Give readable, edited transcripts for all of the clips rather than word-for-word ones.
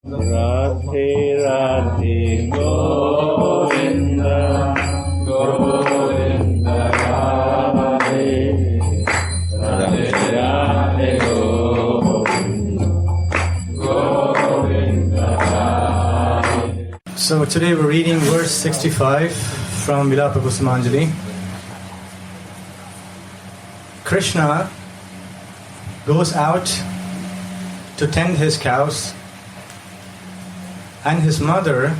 Radhe Radhe Govinda Govinda Radhe Radhe Radhe Govinda Govinda Radhe. So today we're reading verse 65 from Vilapa Kusumanjali. Krishna goes out to tend his cows, and his mother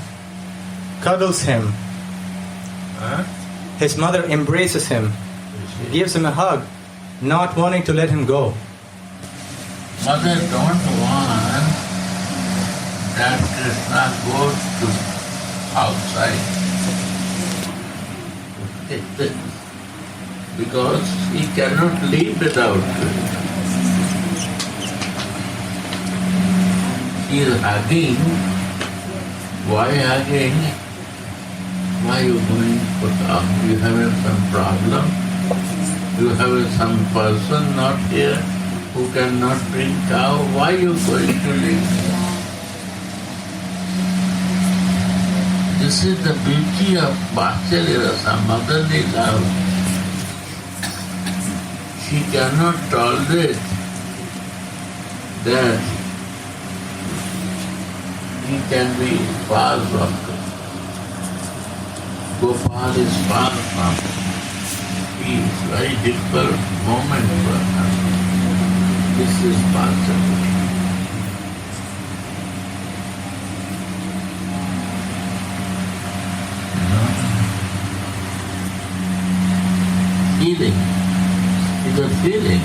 cuddles him. His mother embraces him, gives him a hug, not wanting to let him go. Mother don't want that Krishna goes to outside. Because he cannot live without it. He is hugging. Why hugging? Why are you going for talk? You have some problem? You have some person not here who cannot bring cow? Why are you going to leave? This is the beauty of Vatsalya Rasa, motherly love. She cannot tolerate that he can be far from her. Gopal is far from her. He is very difficult moment for her. This is Vatsalya. Feeling. It's a feeling.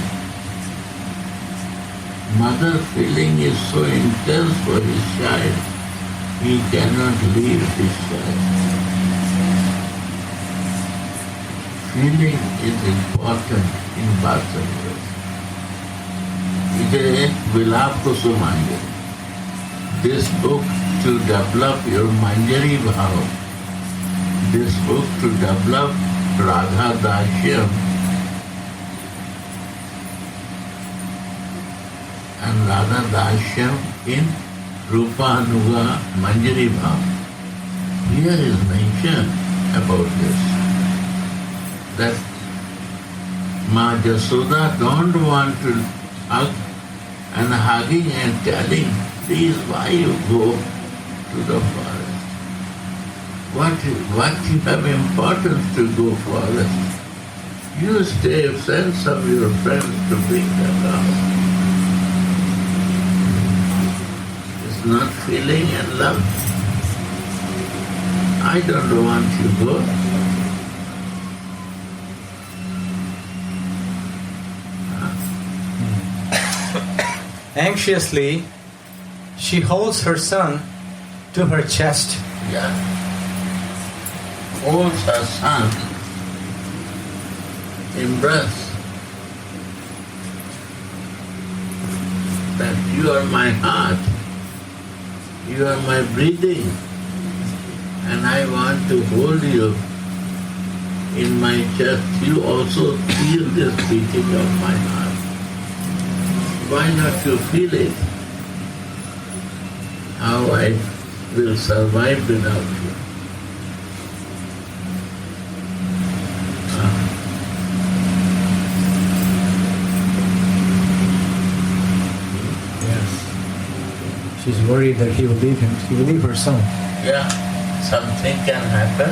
Mother feeling is so intense for his child, he cannot leave his child. Feeling is important in Vatsalya. It is Vilapa Kusumanjali. This book to develop your Manjari Bhav. This book to develop Radha Dashyam and Radha Dashyam in Rupa Anuga Manjari Bhav. Here is mentioned about this, that Ma Jasoda don't want to hug, and hugging and telling, please, why you go to the forest? What you have importance to go forest? You stay, send some of your friends to bring them out. Not feeling and love. I don't want you to go. Anxiously, she holds her son to her chest. Yeah. Holds her son, embrace. That you are my heart. You are my breathing, and I want to hold you in my chest. You also feel this beating of my heart. Why not you feel it? How I will survive without you. She's worried that he will leave him. He will leave her son. Yeah, something can happen.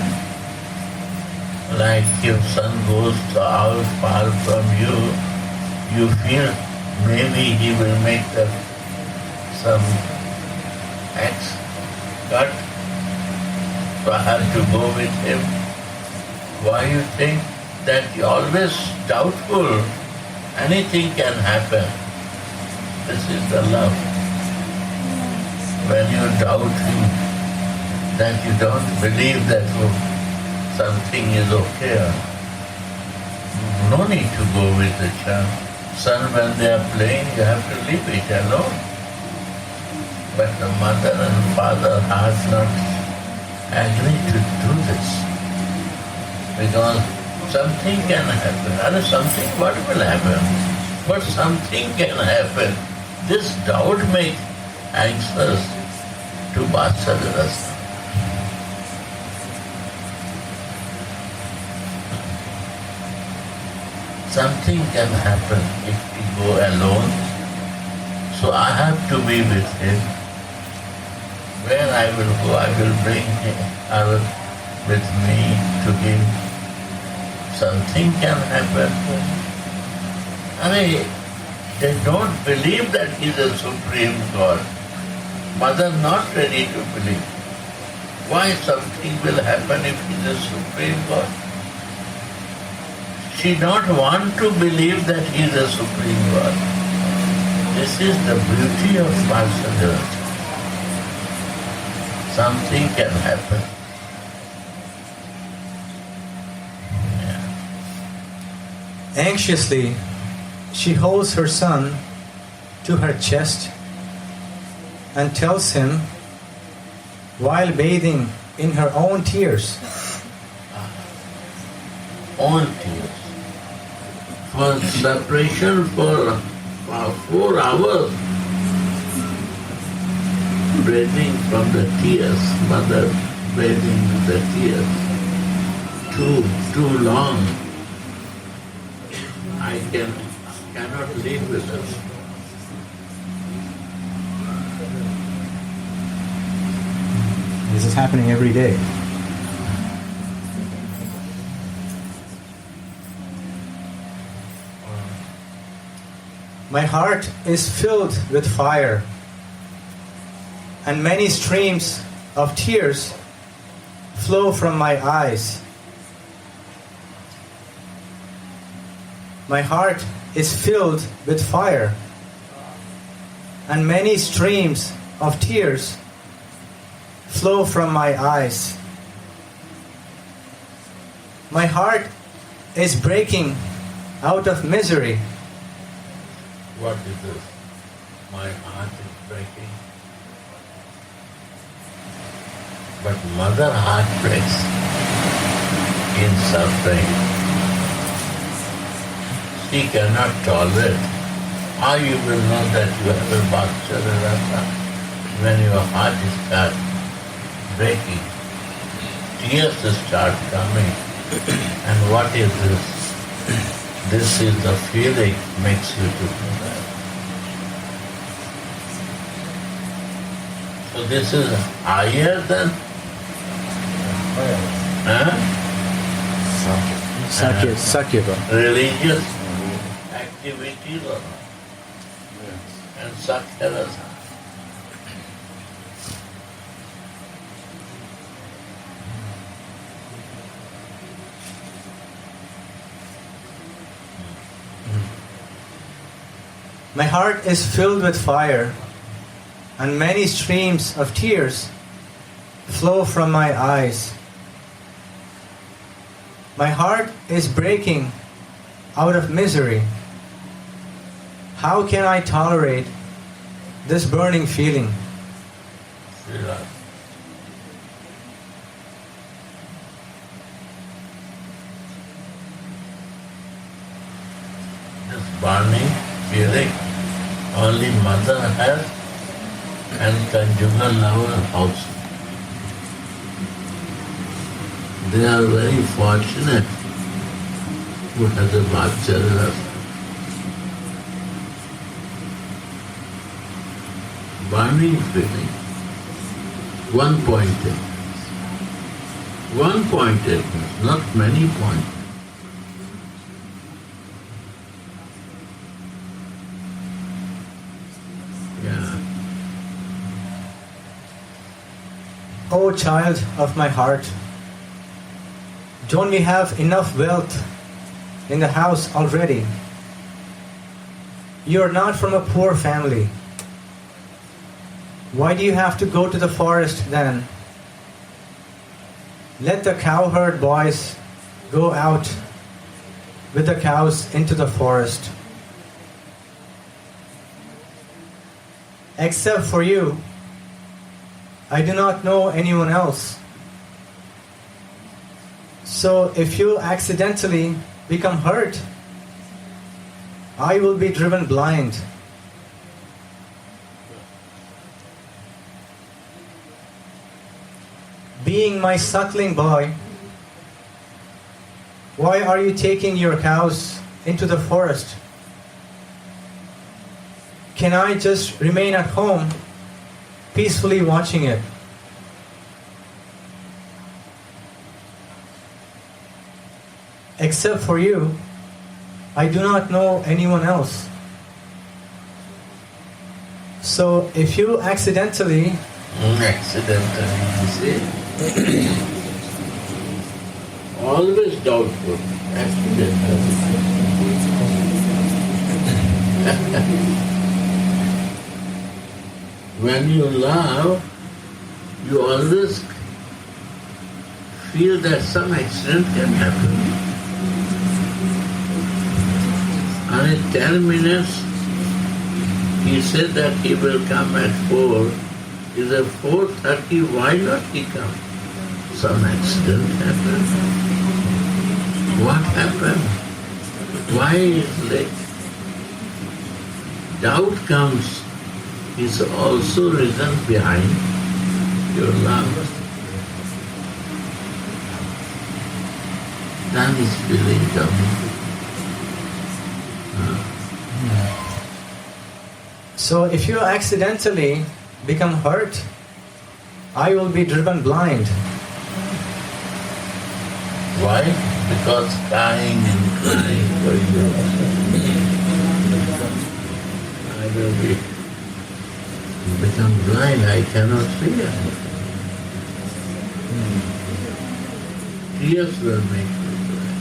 Like your son goes out far from you, you feel maybe he will make some axe cut for her to go with him. Why you think that you're always doubtful? Anything can happen. This is the love. When you doubt him, that you don't believe that something is okay, no need to go with the child. Son, when they are playing, you have to leave it alone. But the mother and father have not agreed to do this. Because something can happen. And something, what will happen? But something can happen. This doubt makes anxious. to Vatsalya Rasa. Something can happen if we go alone. So I have to be with him. Where I will go, I will bring her with me to him. Something can happen. They don't believe that he is a supreme God. Mother not ready to believe. Why something will happen if he is a supreme God? She don't want to believe that he is a supreme God. This is the beauty of Vatsalya. Something can happen. Anxiously, she holds her son to her chest and tells him, while bathing in her own tears, Own tears. For separation for 4 hours, breathing from the tears, mother breathing with the tears, too long. I cannot live with her. this is happening every day. My heart is filled with fire, and many streams of tears flow from my eyes. My heart is filled with fire, and many streams of tears flow from my eyes. My heart is breaking out of misery. What is this? My heart is breaking. But mother heart breaks in suffering. She cannot tolerate. How you will know that you have a Vatsalya Rasa when your heart starts breaking? Tears start coming. And what is this? This is the feeling makes you to do that. So this is higher than Sakyava. religious activities or not. And Sakyarasa. My heart is filled with fire, and many streams of tears flow from my eyes. My heart is breaking out of misery. How can I tolerate this burning feeling? This burning feeling only mother has and conjugal lover also. They are very fortunate who has a Vatsalya Rasa. Burning feeling, one-pointed. One-pointed, not many points. O child of my heart, don't we have enough wealth in the house already? You are not from a poor family. Why do you have to go to the forest then? Let the cowherd boys go out with the cows into the forest. Except for you, I do not know anyone else. So if you accidentally become hurt, I will be driven blind. Being my suckling boy, why are you taking your cows into the forest? Can I just remain at home, peacefully watching it? Except for you, I do not know anyone else. So if you accidentally, you see, always doubtful, accidentally. When you love, you always feel that some accident can happen. And in 10 minutes, he said that he will come at 4. Is at 4:30, why not he come? Some accident happened. What happened? Why is late? Doubt comes, is also reason behind your love. Then is feeling coming. so if you accidentally become hurt, I will be driven blind. Why? Because crying and crying for you. I will become blind, I cannot see it. Tears will make me blind.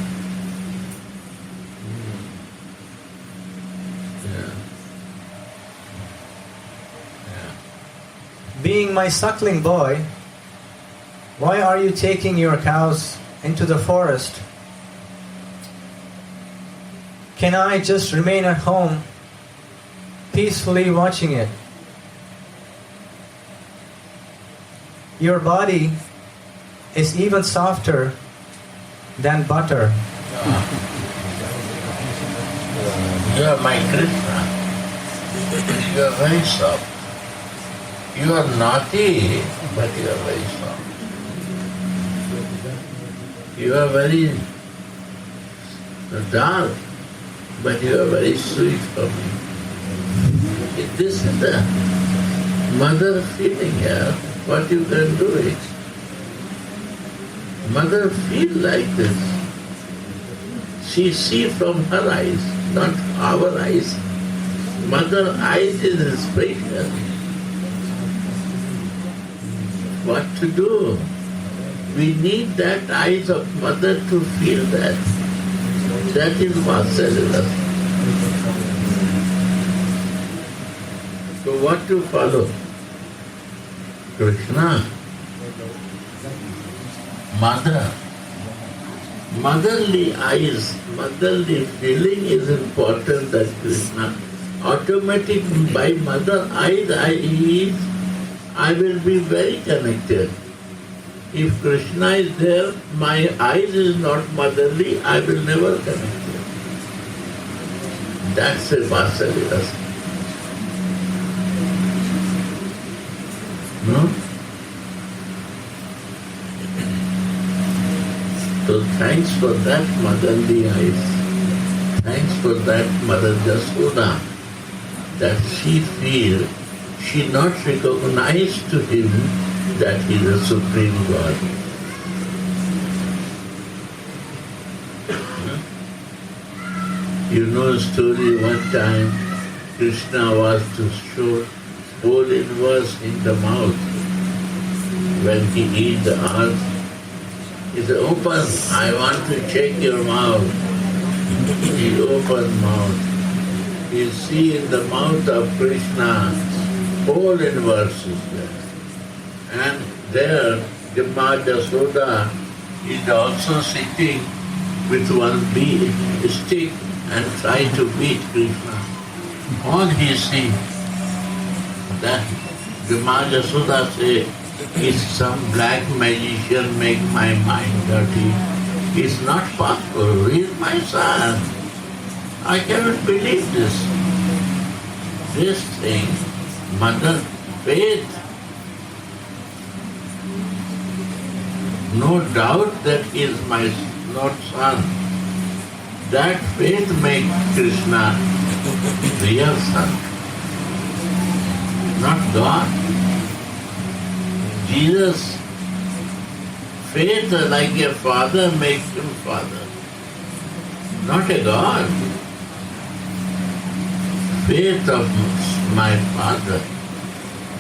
Being my suckling boy, why are you taking your cows into the forest? Can I just remain at home, peacefully watching it? Your body is even softer than butter. You are my Krishna. You are very soft. You are naughty, but you are very soft. You are very dark, but you are very sweet for me. This is the mother feeling here. What you can do is, mother feel like this. She see from her eyes, not our eyes. Mother eyes is inspiration. What to do? We need that eyes of mother to feel that. That is Vatsalya. So what to follow? Krishna. Mother. Motherly eyes, motherly feeling is important than Krishna. Automatic by mother eyes I will be very connected. If Krishna is there, my eyes is not motherly, I will never connect it. That's a Vatsalya. No? So thanks for that motherly eyes. Thanks for that Mother Jasoda, that she feel, she not recognized to him that he is a Supreme God. You know a story, one time Krishna was to show hole in verse in the mouth. When he eat the earth, he said, open, I want to check your mouth. He opened mouth. You see in the mouth of Krishna, hole in verse is there. And there, the Jasoda is also sitting with one stick and try to beat Krishna. All he see, that the Jasoda say, is some black magician make my mind dirty? It's not possible. He is my son. I cannot believe this. This thing, mother faith. no doubt that he is my Lord son. That faith makes Krishna real son, not God. Jesus' faith like a father makes him father, not a God. Faith of my father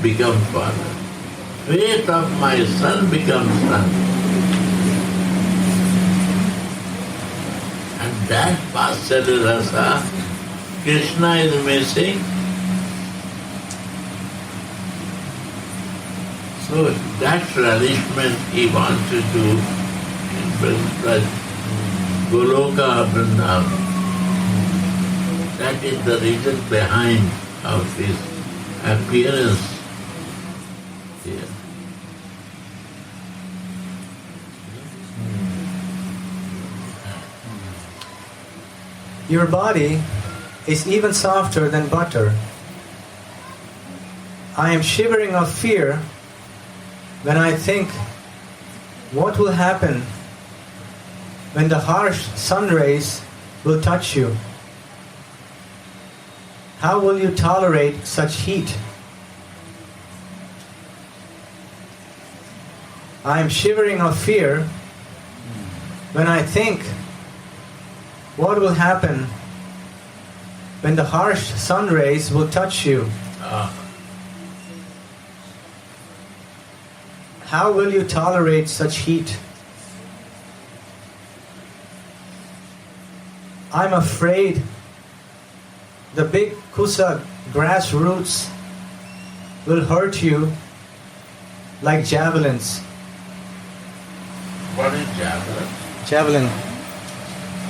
becomes father. Faith of my son becomes son. And that Vatsalya Rasa, Krishna is missing. So that relishment he wants to do in Goloka Vrindavan. That is the reason behind of his appearance here. Your body is even softer than butter. I am shivering of fear when I think what will happen when the harsh sun rays will touch you. How will you tolerate such heat? I am shivering of fear when I think what will happen when the harsh sun rays will touch you. How will you tolerate such heat? I'm afraid the big kusa grass roots will hurt you like javelins. What is javelin? Javelin.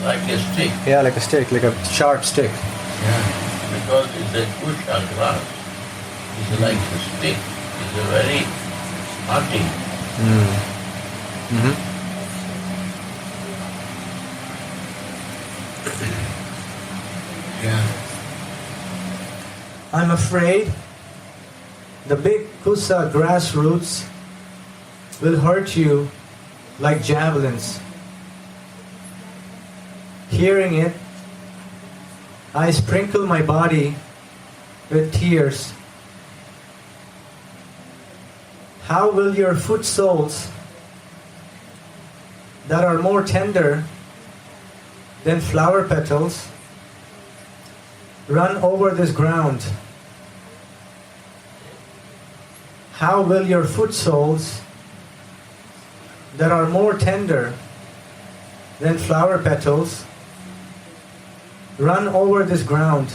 Like a stick. Yeah, like a stick, like a sharp stick. Yeah, because it's a kusha grass. It's like a stick. It's a very hurting. Mm-hmm. Yeah. I'm afraid the big kusa grass roots will hurt you like javelins. Hearing it, I sprinkle my body with tears. How will your foot soles that are more tender than flower petals run over this ground? How will your foot soles that are more tender than flower petals run over this ground?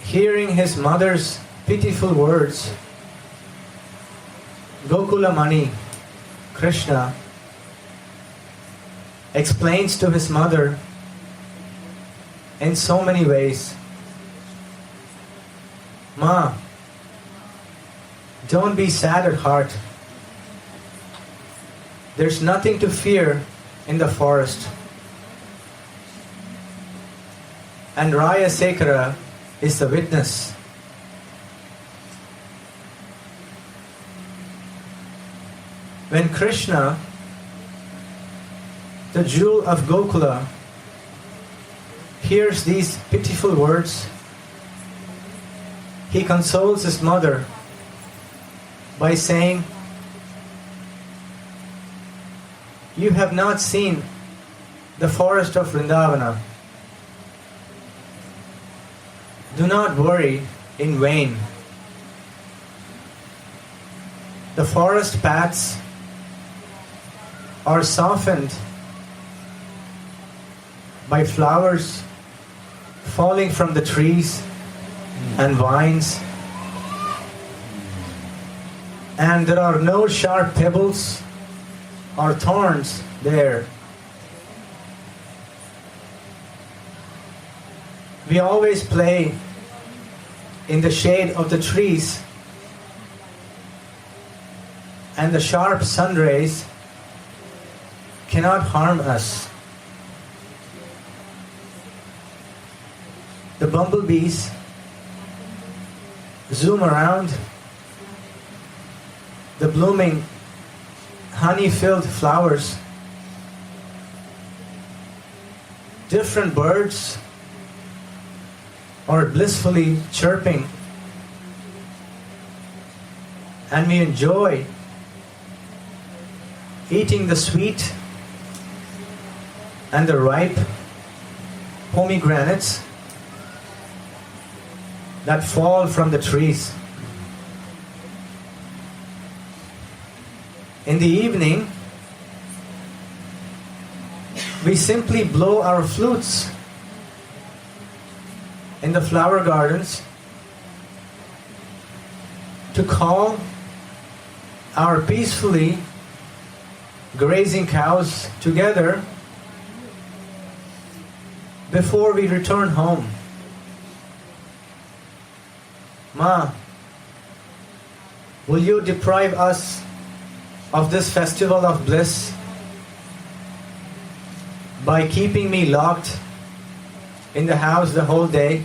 Hearing his mother's pitiful words, Gokula Mani, Krishna, explains to his mother in so many ways, Ma, don't be sad at heart. There's nothing to fear in the forest. And Raya Sekara is the witness. When Krishna, the jewel of Gokula, hears these pitiful words, he consoles his mother by saying, you have not seen the forest of Vrindavana. Do not worry in vain. The forest paths are softened by flowers falling from the trees and vines, and there are no sharp pebbles or thorns there. We always play in the shade of the trees, and the sharp sun rays cannot harm us. The bumblebees zoom around the blooming honey-filled flowers, different birds are blissfully chirping, and we enjoy eating the sweet and the ripe pomegranates that fall from the trees. In the evening, we simply blow our flutes in the flower gardens to call our peacefully grazing cows together before we return home. Ma, will you deprive us of this festival of bliss by keeping me locked in the house the whole day?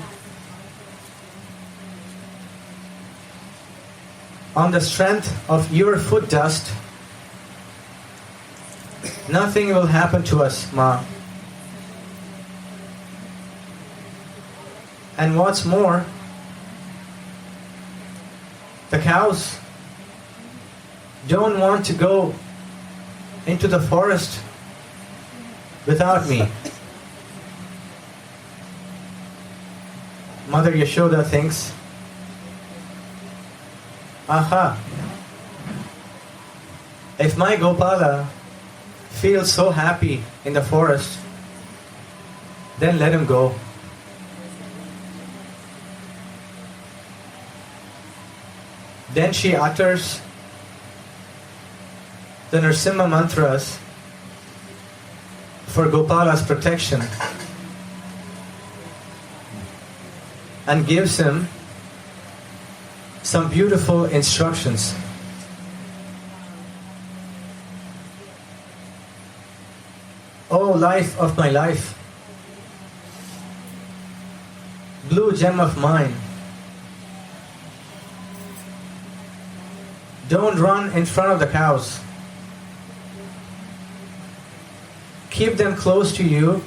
On the strength of your foot dust, nothing will happen to us, Ma. And what's more, the cows don't want to go into the forest without me. Mother Yashoda thinks, aha, if my Gopala feels so happy in the forest, then let him go. Then she utters the Nrsimha mantras for Gopala's protection and gives him some beautiful instructions. Oh, life of my life, blue gem of mine, don't run in front of the cows. Keep them close to you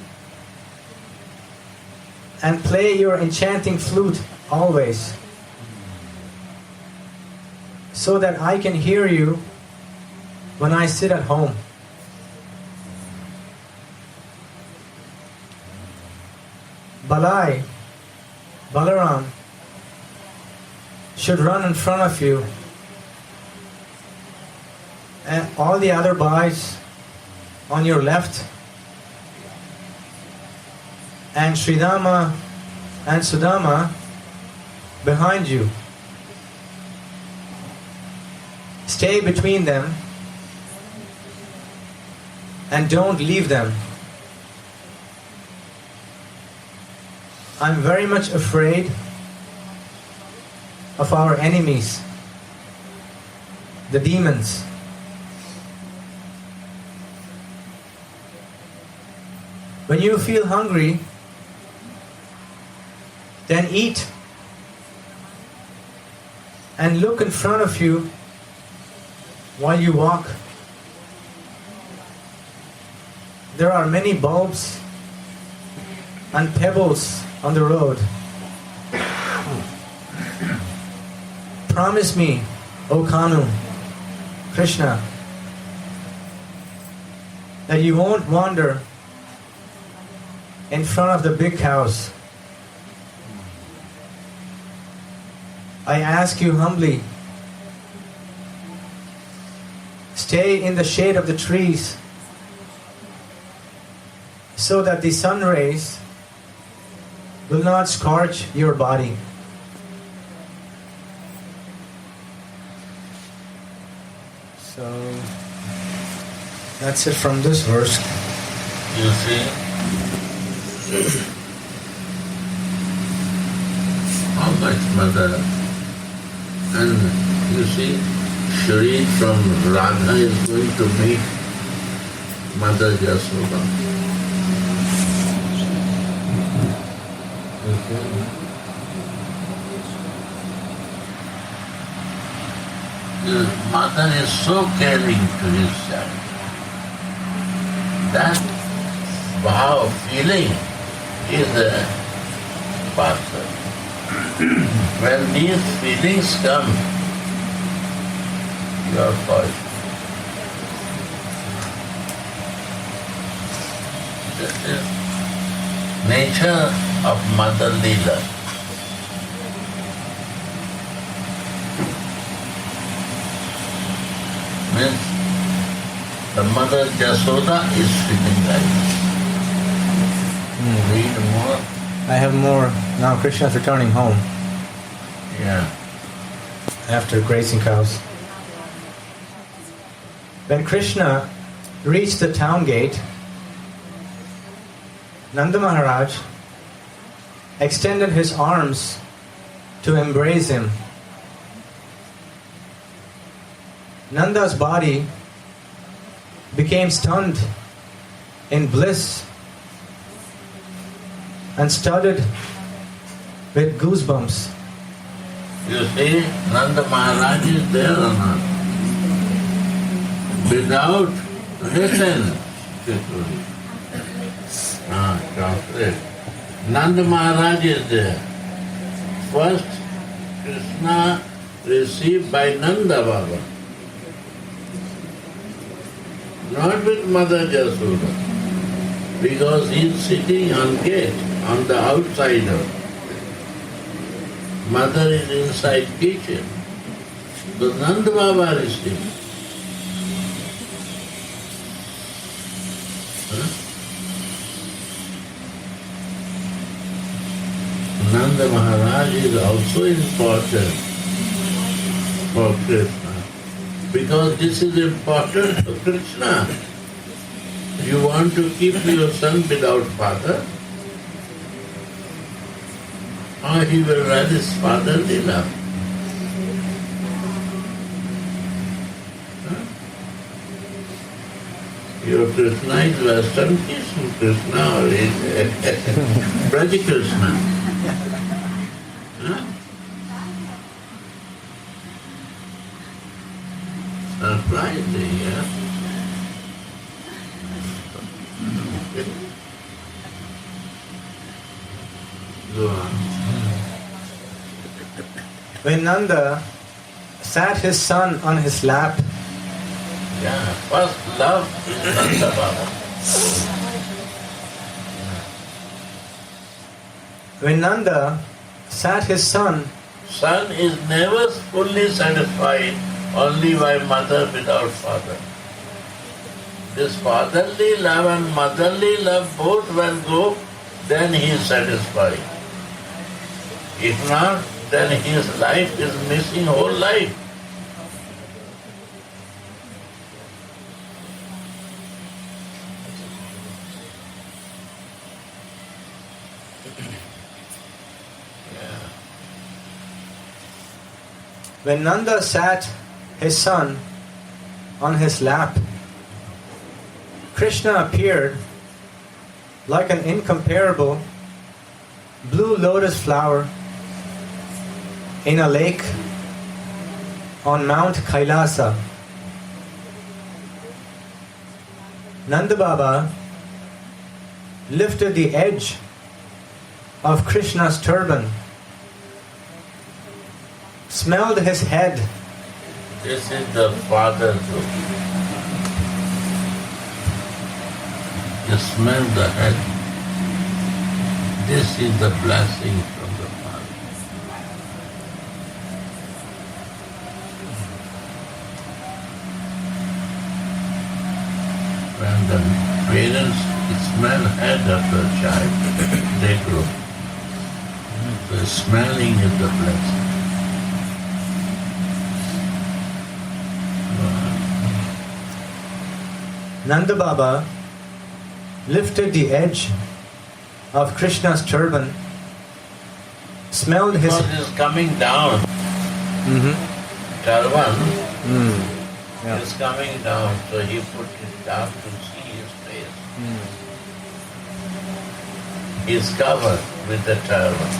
and play your enchanting flute always, so that I can hear you when I sit at home. Balai, Balaram, should run in front of you, and all the other boys on your left, and Sridama and Sudama behind you. Stay between them and don't leave them. I'm very much afraid of our enemies, the demons. When you feel hungry, then eat and look in front of you while you walk. There are many bulbs and pebbles on the road. Promise me, O Kanu, Krishna, that you won't wander in front of the big cows. I ask you humbly, stay in the shade of the trees so that the sun rays will not scorch your body. So that's it from this verse. You see, how much mother, and you see, Shri from Radha is going to meet Mother Yasoda. the mother is so caring to his child. That bhav feeling is a father. When these feelings come, you are spoiled. This is nature of motherly love. Means the mother Jasoda is feeling like this. Read more. I have more. Now Krishna is returning home Yeah. after grazing cows. When Krishna reached the town gate, Nanda Maharaj extended his arms to embrace him. Nanda's body became stunned in bliss and studded with goosebumps. You see, Nanda Maharaj is there or not? Without written. Translate. Nanda Maharaj is there. First, Krishna received by Nanda Baba. Not with Mother Jasoda. Because he is sitting on gate, on the outsider. Mother is inside kitchen. So Nanda Baba received. Nanda Maharaj is also important for Krishna. Because this is important for Krishna. You want to keep your son without father? Or he will run his fatherly love? Your Krishna is Western Krishna or is Braja Krishna? Surprising, yeah? Go on. When Nanda sat his son on his lap, Yeah, first love is Nanda Baba. when Nanda sat his son Son is never fully satisfied only by mother without father. This fatherly love and motherly love both when go, then he is satisfied. If not, then his life is missing whole life. When Nanda sat his son on his lap, Krishna appeared like an incomparable blue lotus flower in a lake on Mount Kailasa. Nanda Baba lifted the edge of Krishna's turban, smelled his head. This is the father's look. You smell the head. This is the blessing from the Father. When the parents smell head of the child, they grow. The smelling is the blessing. Nanda Baba lifted the edge of Krishna's turban, smelled his... Because it's coming down. Turban is coming down, so he put it down to see his face. He's covered with the turban.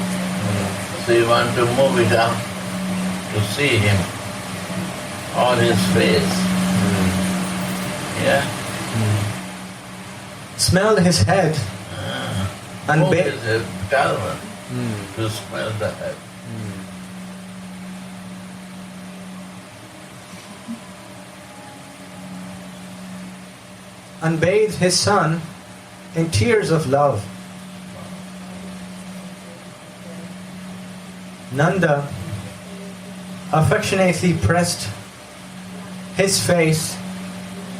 So you want to move it up to see him. on his face. Yeah. Smelled his head and Poked bathed. his turban to smell the head. And bathed his son in tears of love. Nanda affectionately pressed his face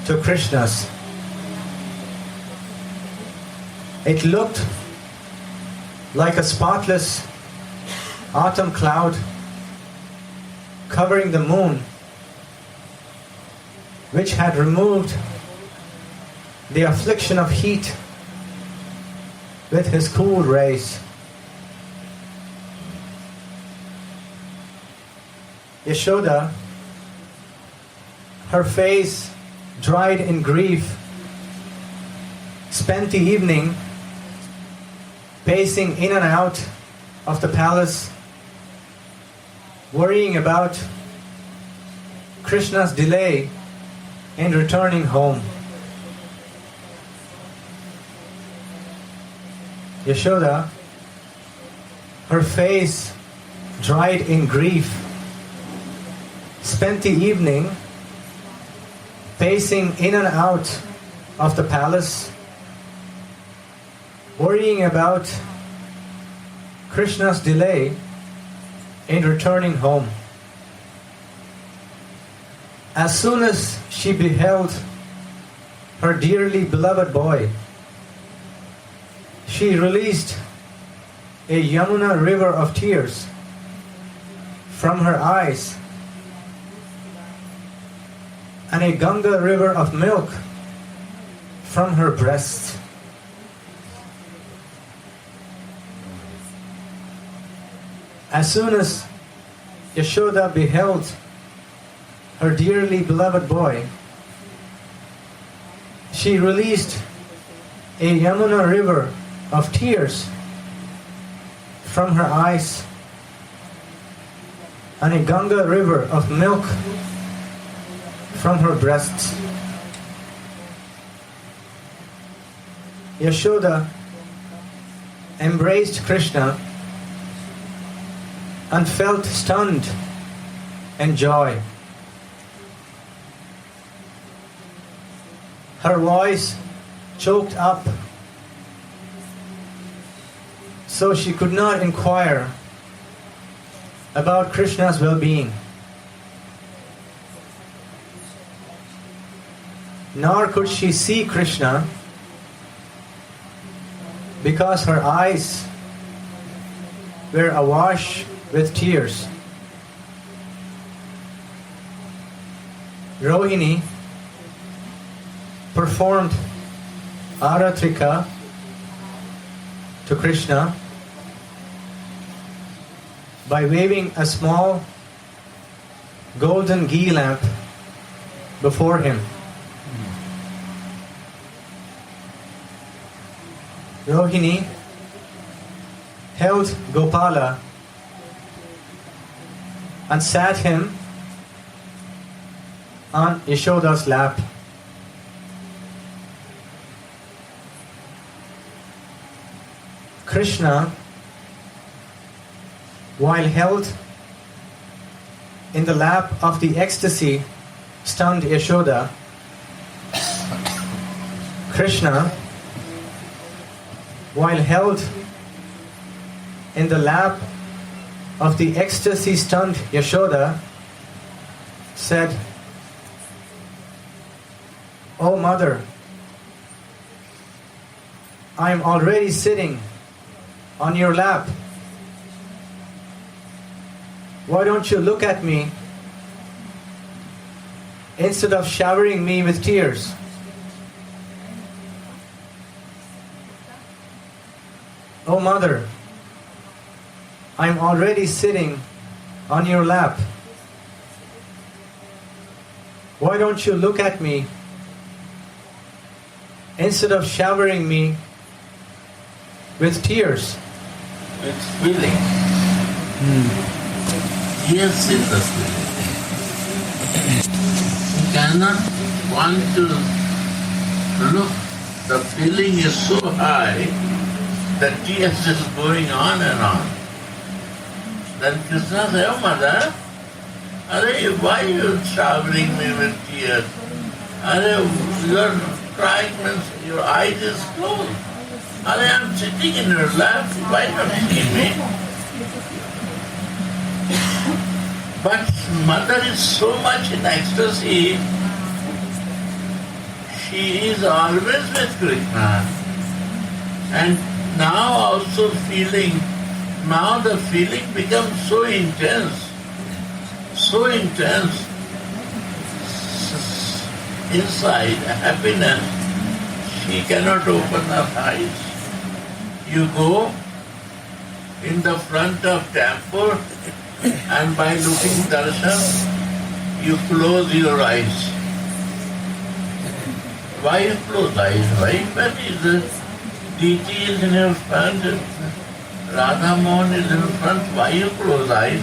to Krishna's. It looked like a spotless autumn cloud covering the moon, which had removed the affliction of heat with his cool rays. Yashoda, her face dried in grief, spent the evening pacing in and out of the palace, worrying about Krishna's delay in returning home. Yashoda, her face dried in grief, spent the evening pacing in and out of the palace, worrying about Krishna's delay in returning home. As soon as she beheld her dearly beloved boy, she released a Yamuna river of tears from her eyes and a Ganga river of milk from her breast. As soon as Yashoda beheld her dearly beloved boy, she released a Yamuna river of tears from her eyes and a Ganga river of milk from her breasts. Yashoda embraced Krishna and felt stunned in joy. Her voice choked up, so she could not inquire about Krishna's well-being. Nor could she see Krishna because her eyes were awash with tears. Rohini performed Aratrika to Krishna by waving a small golden ghee lamp before him. Rohini held Gopala and sat him on Yashoda's lap. Krishna, while held in the lap of the ecstasy-stunned Yashoda, Krishna, while held in the lap of the ecstasy-stunned Yashoda, said, "O mother, I am already sitting on your lap. Why don't you look at me instead of showering me with tears?" "O mother, I am already sitting on your lap. Why don't you look at me instead of showering me with tears?" It's feeling. Yes, it's a feeling. You cannot want to look. The feeling is so high that tears is going on and on. Then Krishna said, "Oh mother, why are you showering me with tears? You're crying means your eyes is closed. I'm sitting in your lap, why not see me?" But mother is so much in ecstasy, she is always with Krishna. And now also now the feeling becomes so intense, inside, happiness, she cannot open her eyes. You go in the front of temple and by looking darshan, you close your eyes. Why you close eyes? Why? But the deity is in your front, Radha Mohan is in front. Why you close eyes?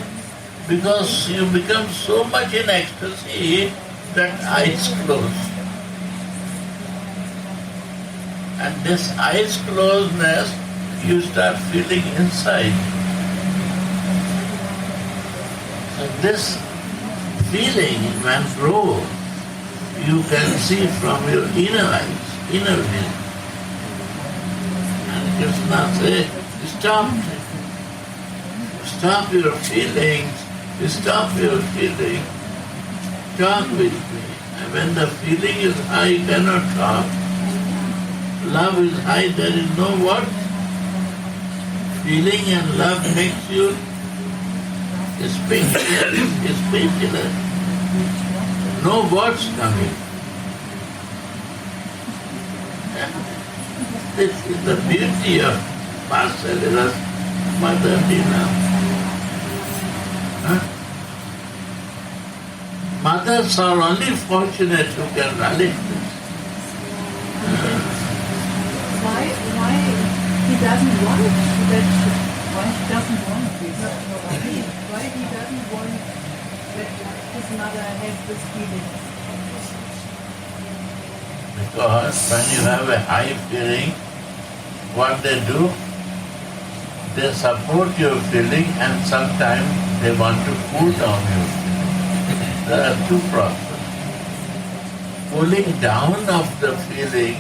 Because you become so much in ecstasy that eyes close. And this eyes closedness, you start feeling inside. So this feeling, when grows, you can see from your inner eyes, inner vision. And Krishna says, stop your feelings, talk with me. And when the feeling is high, you cannot talk. Love is high, there is no what. Feeling and love makes you speechless. No words coming. This is the beauty of Vatsalya's motherly love. Mothers are only fortunate who can relish this. Why he doesn't want that? Why he doesn't want this? Why he doesn't want that his mother has this feeling? Because when you have a high feeling, what they do, they support your feeling and sometimes they want to cool down your feeling. There are two processes. Cooling down of the feeling,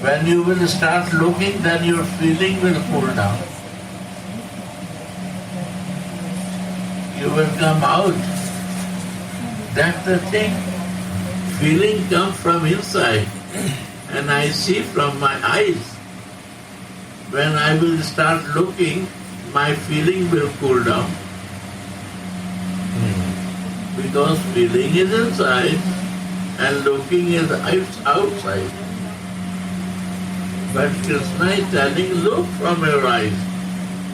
when you will start looking, then your feeling will cool down. You will come out. That's the thing. Feeling comes from inside and I see from my eyes. When I will start looking, my feeling will cool down. Because feeling is inside and looking is outside. But Krishna is telling, look from your eyes.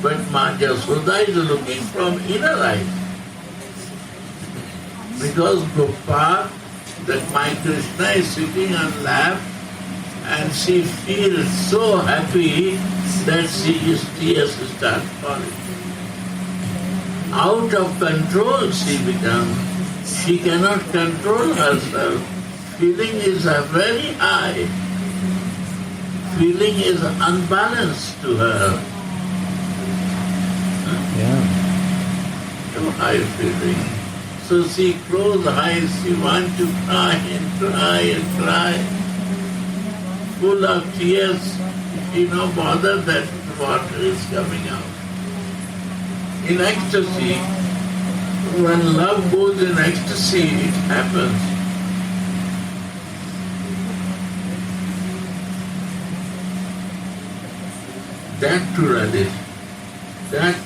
But Ma Yashoda is looking from inner eyes. Because Gopal, that my Krishna is sitting on lap and she feels so happy that tears start falling. Out of control she becomes. She cannot control herself. Feeling is very high. Feeling is unbalanced to her. Yeah. Too high feeling. So she closed eyes, she wants to cry and cry and cry. Full of tears, she no bother that water is coming out. In ecstasy, when love goes in ecstasy, it happens. That to relish. That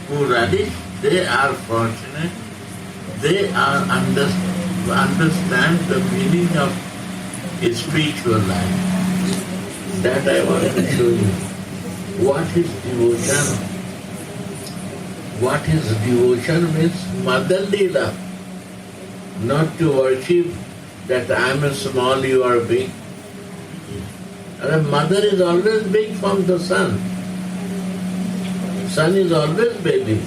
who relish, they are fortunate. They are understand the meaning of a spiritual life. That I want to show you. What is devotion? What is devotion means motherly love. Not to worship that I am small, you are big. A mother is always big from the son. Son is always baby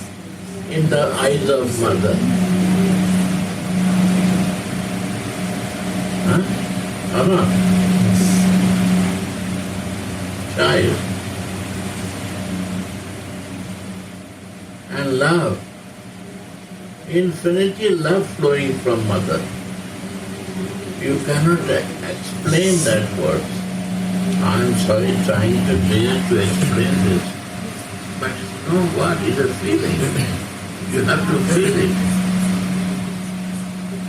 in the eyes of mother. Huh? Or not? Child. And love. Infinity love flowing from mother. You cannot explain that word. I'm sorry trying to explain this. But you know what is a feeling? You have to feel it.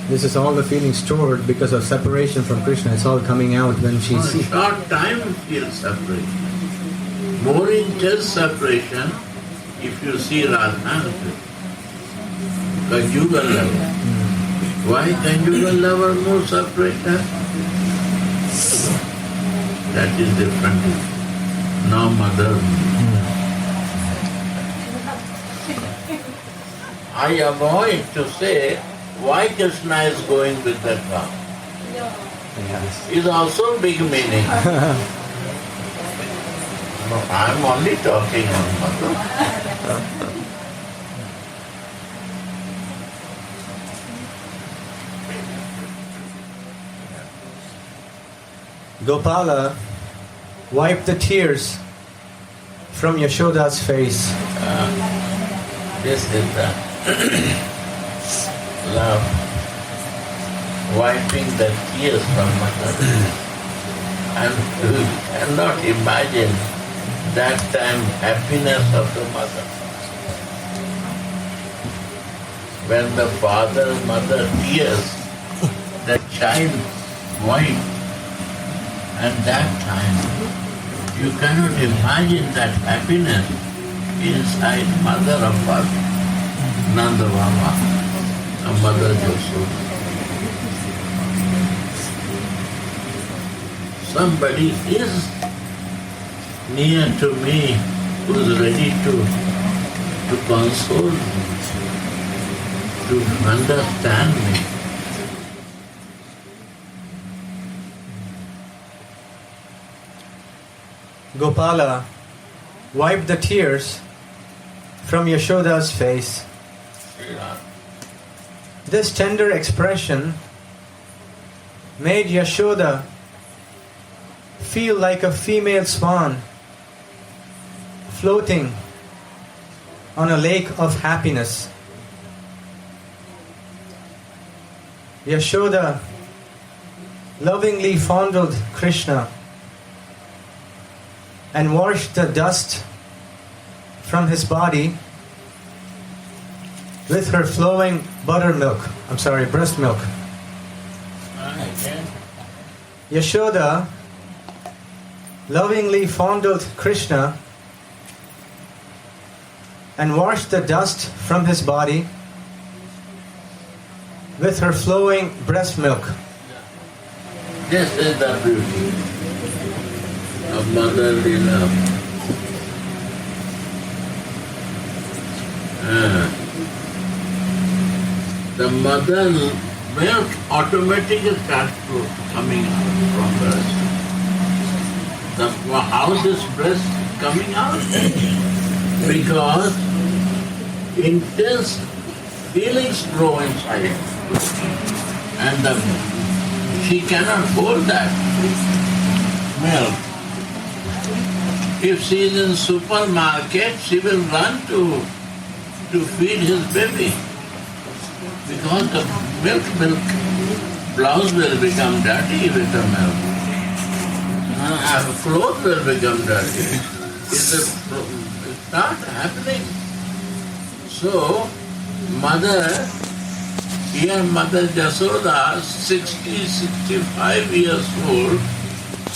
This is all the feeling stored because of separation from Krishna. It's all coming out when she For a sees. short time feel separation. More intense separation if you see Radha. Conjugal lover. Why conjugal lover more separation? That is different. Now mother. I avoid to say why Krishna is going with that Ram. Yes. Is also big meaning. No, I'm only talking on mother. Gopala wiped the tears from Yashoda's face. This is the love, wiping the tears from mother. And you cannot imagine that time happiness of the mother. When the father, mother tears, the child wiped. And that time, you cannot imagine that happiness inside mother of father, Nanda Baba, and mother Yashoda. Somebody is near to me who is ready to console me, to understand me. Gopala wiped the tears from Yashoda's face. This tender expression made Yashoda feel like a female swan floating on a lake of happiness. Yashoda lovingly fondled Krishna and washed the dust from his body with her flowing breast milk. Yashoda lovingly fondled Krishna and washed the dust from his body with her flowing breast milk. This is the beauty of motherly love. The mother milk automatically starts coming out from breast. How is this breast coming out? Because intense feelings grow inside. And she cannot hold that milk. If she is in supermarket, she will run to feed his baby. Because the milk blouse will become dirty with the milk. Clothes will become dirty. It's not happening. So, mother Yashoda, 60, 65 years old,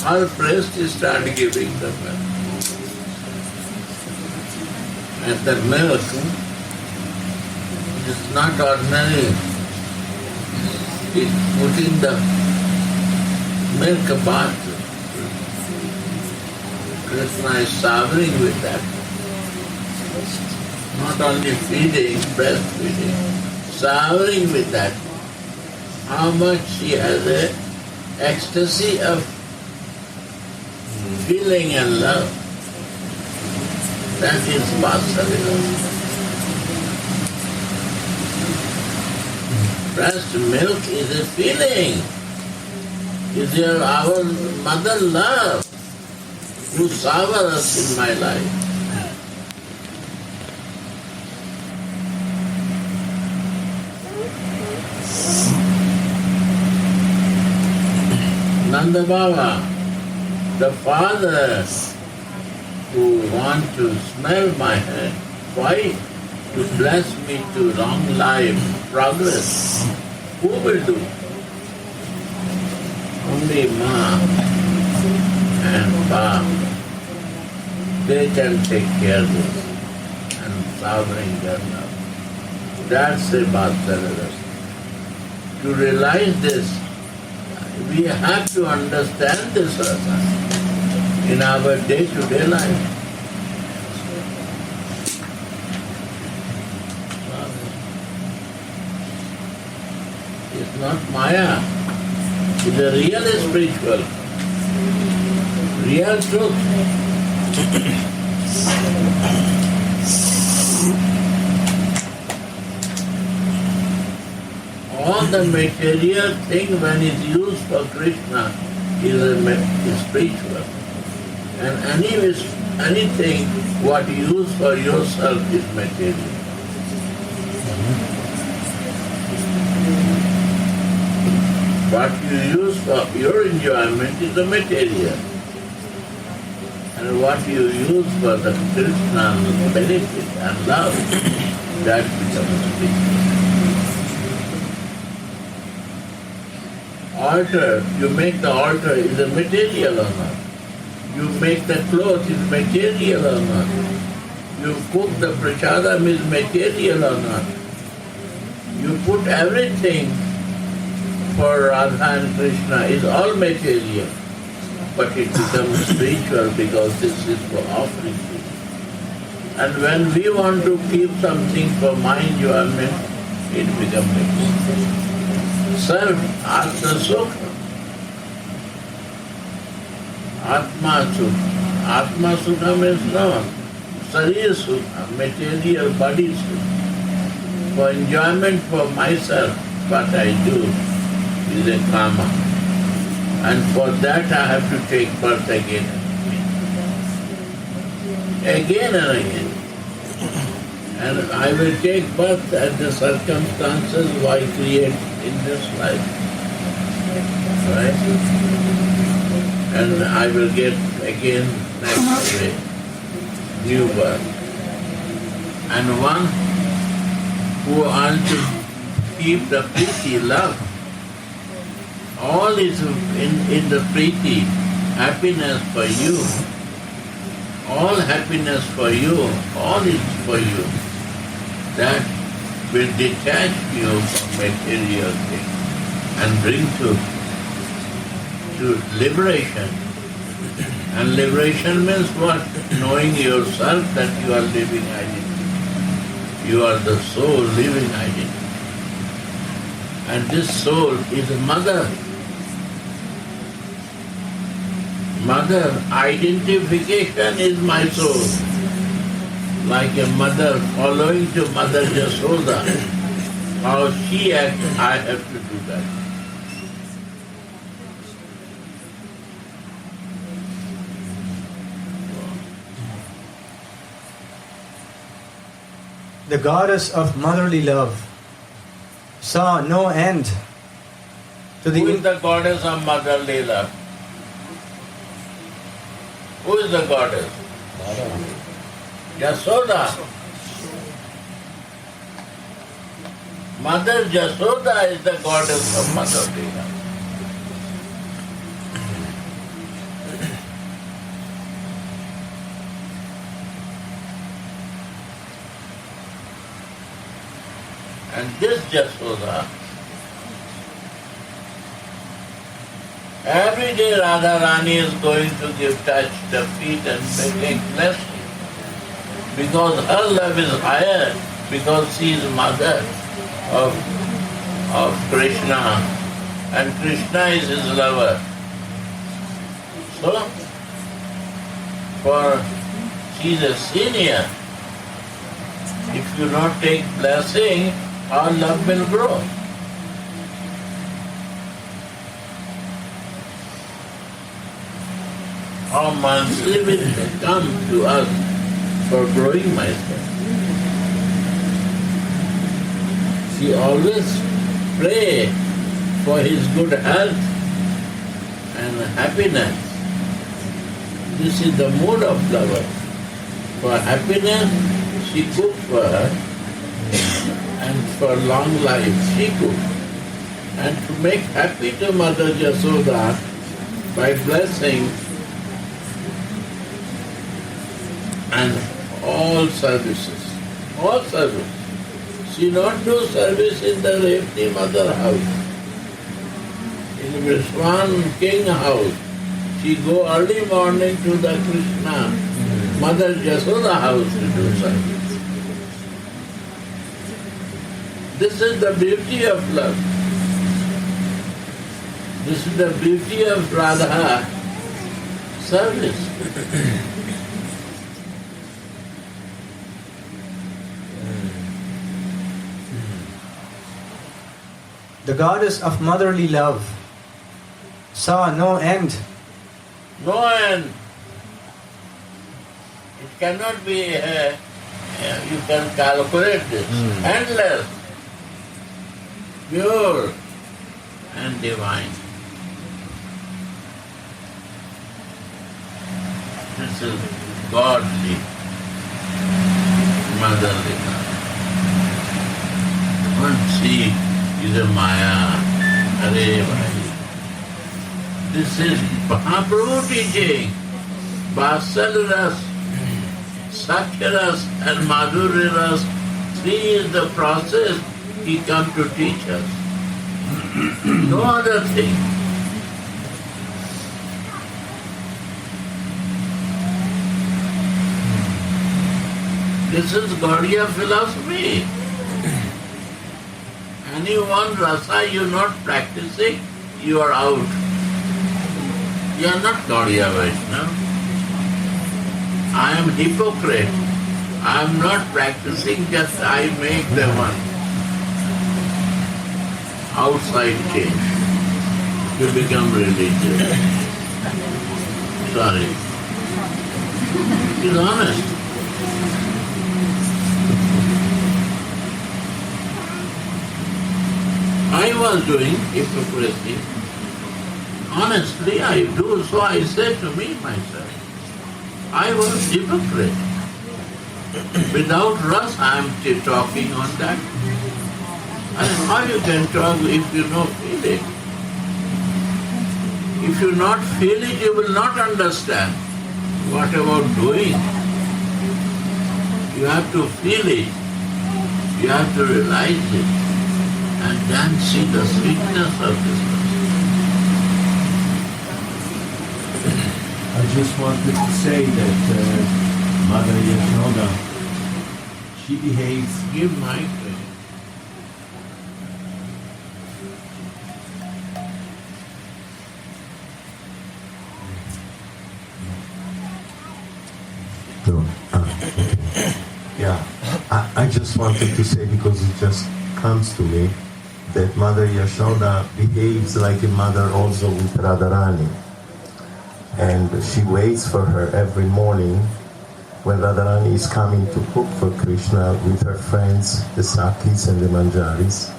her breast started giving the milk. And the milk is not ordinary. It's putting the milk bath. Krishna is savoring with that. Not only feeding, breastfeeding, savoring with that. How much she has a ecstasy of feeling and love. That is Vatsalya. Breast milk is a feeling. is our mother love who served us in my life. Nanda Baba, the father who want to smell my hand, why? To bless me to long life, progress. Who will do? Only Ma and Pa. They can take care of this and sovereign their love. That's the Vatsalya. To realize this, we have to understand this Rasa in our day-to-day life. It's not Maya. It's a real spiritual, real truth. All the material thing when it's used for Krishna is spiritual. And anything what you use for yourself is material. What you use for your enjoyment is the material. And what you use for the Krishna's benefit and love, that becomes spiritual. Altar, you make the altar, is it material or not? You make the clothes, is material or not? You cook the prasadam, is material or not? You put everything for Radha and Krishna, is all material. But it becomes spiritual because this is for offering. And when we want to keep something for my enjoyment, it becomes material. Serve Atma Sukha. Atma Sukha. Atma Sukha means no. Sarir Sukha, material body Sukha. For enjoyment for myself, what I do is a karma. And for that I have to take birth again and again. Again and again. And I will take birth at the circumstances I create in this life. Right? And I will get again next day, new birth. And one who wants to keep the priti, love, all is in the priti, happiness for you. All happiness for you, all is for you. That will detach you from material things and bring to liberation. And liberation means what? Knowing yourself that you are living identity. You are the soul living identity. And this soul is a mother. Mother, identification is my soul. Like a mother following to Mother Yasoda. How she acts, I have to do that. The goddess of motherly love saw no end to Who is the goddess of motherly love? Who is the goddess? Yasoda. Mother Yasoda is the goddess of motherly love. And this Yasoda, every day Radha Rani is going to give touch the feet and make blessing. Because her love is higher, because she is mother of Krishna, and Krishna is his lover. So, for she is a senior, if you not take blessing, our love will grow. how monthly will come to us for growing myself. She always pray for his good health and happiness. This is the mood of lover. For happiness, she cooked for her, and for long life, she cooked. And to make happy to Mother Yasoda by blessing and all services. All service. She not do service in the Revati mother house. In Vishwan king house, she go early morning to the Krishna, Mother Yasoda house to do service. This is the beauty of love. This is the beauty of Radha service. The goddess of motherly love saw no end. No end. It cannot be, you can calculate this. Endless, pure and divine. This is godly, motherly love. Don't see is a Maya. Hare Bhai. This is Mahaprabhu teaching. Vatsalya Ras, Sakya Ras and Madhurya Ras. Three is the process he come to teach us. No other thing. This is Gaudiya philosophy. Anyone rasa you are not practicing, you are out. You are not Gaudiya Vaishnava. I am hypocrite. I am not practicing, just I make the one outside change to become religious. Sorry. It is honest. I was doing hypocrisy. Honestly, I do. So I said to me myself, I was hypocrite. Without Rasa, I am talking on that. And how you can talk if you don't feel it? If you not feel it, you will not understand. What about doing? You have to feel it. You have to realize it. And then see the sweetness of this person. I just wanted to say that Mother Yashoda, she behaves. Give my prayer. No. Okay. Yeah, I just wanted to say, because it just comes to me, that Mother Yashoda behaves like a mother also with Radharani. And she waits for her every morning when Radharani is coming to cook for Krishna with her friends, the Sakis and the Manjaris.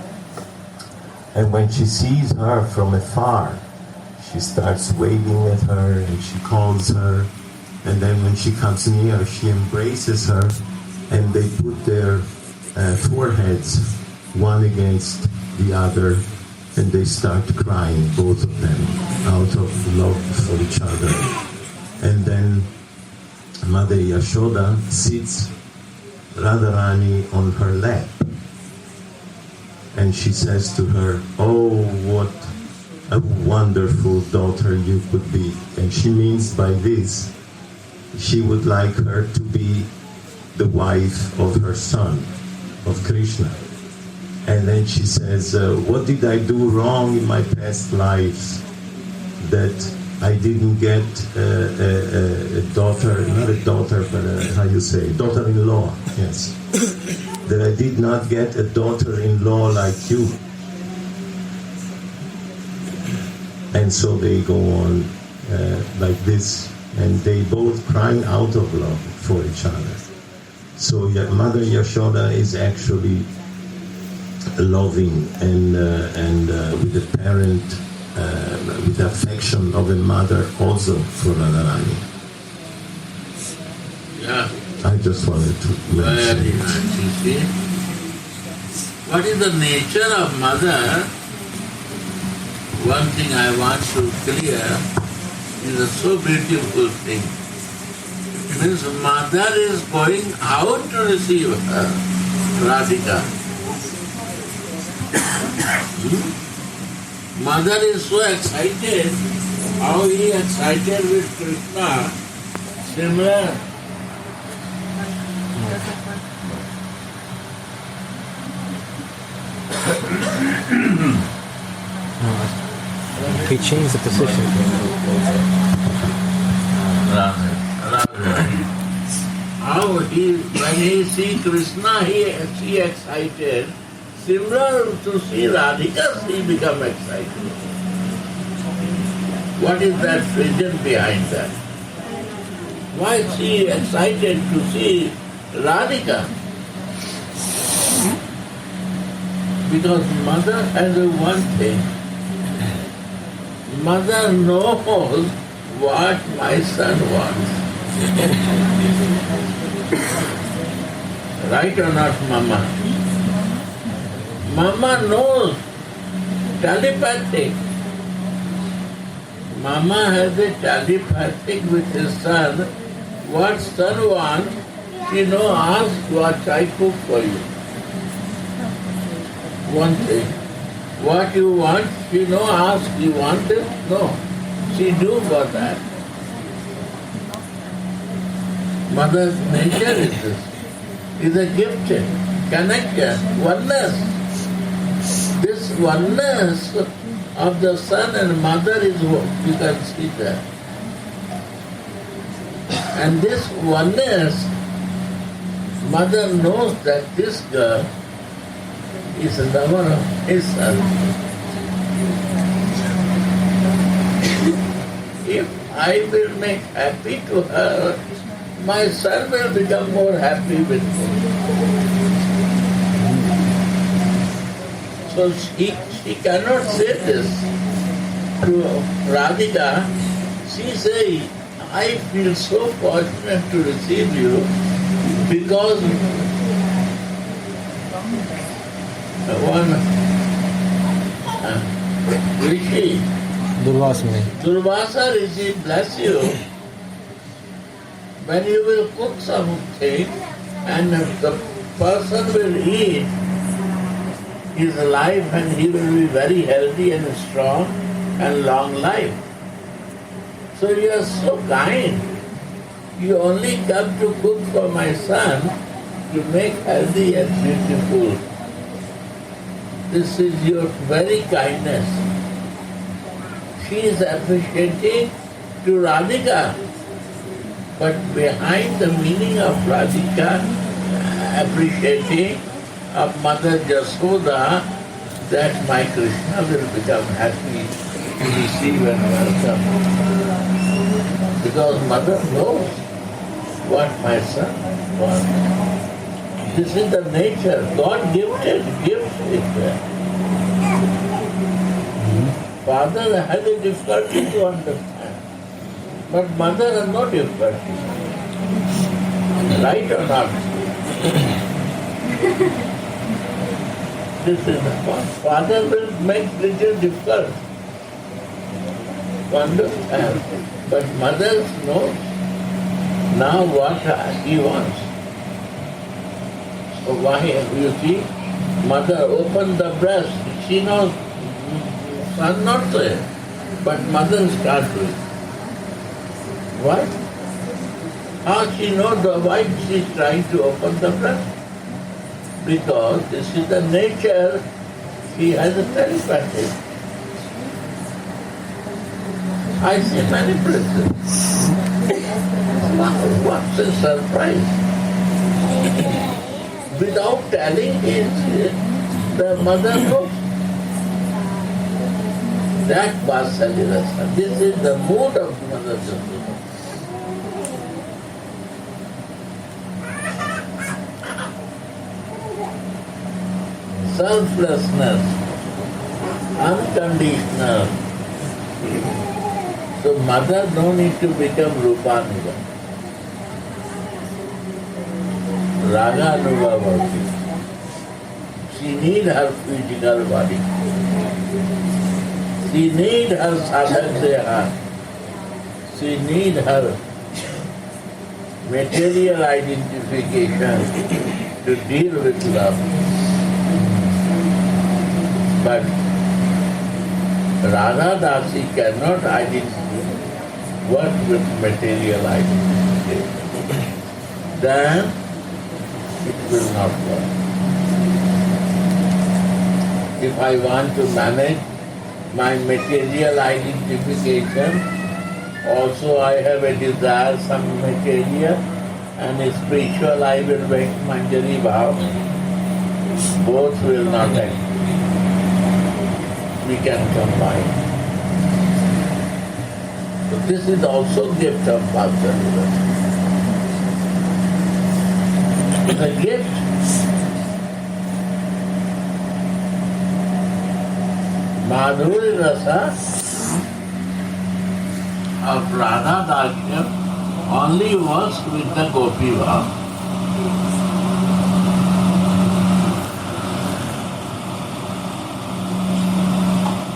And when she sees her from afar, she starts waving at her and she calls her. And then when she comes near, she embraces her, and they put their foreheads one against the other, and they start crying, both of them, out of love for each other. And then Mother Yashoda sits Radharani on her lap, and she says to her, "Oh, what a wonderful daughter you could be." And she means by this, she would like her to be the wife of her son, of Krishna. And then she says, what did I do wrong in my past lives that I didn't get a daughter, not a daughter, but how you say, daughter-in-law, yes. That I did not get a daughter-in-law like you. And so they go on like this and they both crying out of love for each other. So Mother Yashoda is actually loving and with the parent, with the affection of a mother also for Radharani. Yeah. I just wanted to mention Very it. nice, you see. What is the nature of mother? One thing I want to clear is a so beautiful thing. Means mother is going out to receive her, Radhika. Mother is so excited, how he excited with Krishna, similar. He changed the position. How when he see Krishna, he excited. Similar to see Radhika, he become excited. What is that reason behind that? Why is he excited to see Radhika? Because mother has one thing. Mother knows what my son wants. Right or not, Mama? Mama knows, telepathic. Mama has a telepathic with his son. What son wants, she knows, ask what I cook for you. One thing. What you want, she knows, ask, you want it? No. She do for that. Mother's nature is this. Is a gifted, connection, oneness. This oneness of the son and mother is what you can see there. And this oneness, mother knows that this girl is the lover of his son. If I will make happy to her, my son will become more happy with me. So she cannot say this to Radhika. She says, I feel so fortunate to receive you because one Rishi, Durvasa Rishi, bless you. When you will cook something and the person will eat, his life and he will be very healthy and strong and long life. So you are so kind. You only come to cook for my son to make healthy and beautiful. This is your very kindness. She is appreciating to Radhika. But behind the meaning of Radhika, appreciating of Mother Jasoda, that my Krishna will become happy to receive and welcome. Because Mother knows what my son wants. This is the nature. God gifted, gift is there. Father has a difficulty to understand. But mother has no difficulty. Right or not? This is the point. Father will make little difficult to understand. But mother knows now what he wants. So why, you see, mother opened the breast. She knows, son not there, but mother starts doing. Why? How she knows why she is trying to open the breast? Because this is the nature, she has a telepathy. I see many places. Wow, what's a surprise? Without telling it, the mother knows. That Vatsalya Rasa. This is the mood of Mother Jasoda. selflessness, unconditional. So mother no need to become Rupanuga. Raganuga working. She need her physical body. She need her sadhak deha. She need her material identification to deal with love. But Radha Dasi cannot work with material identification. Then it will not work. If I want to manage my material identification, also I have a desire, some material, and spiritual I will make Manjari Bhav. Both will not act. We can combine. So this is also gift of Vatsalya. The gift Madhuri Rasa of Radha Dasya only was with the Gopi Bhav.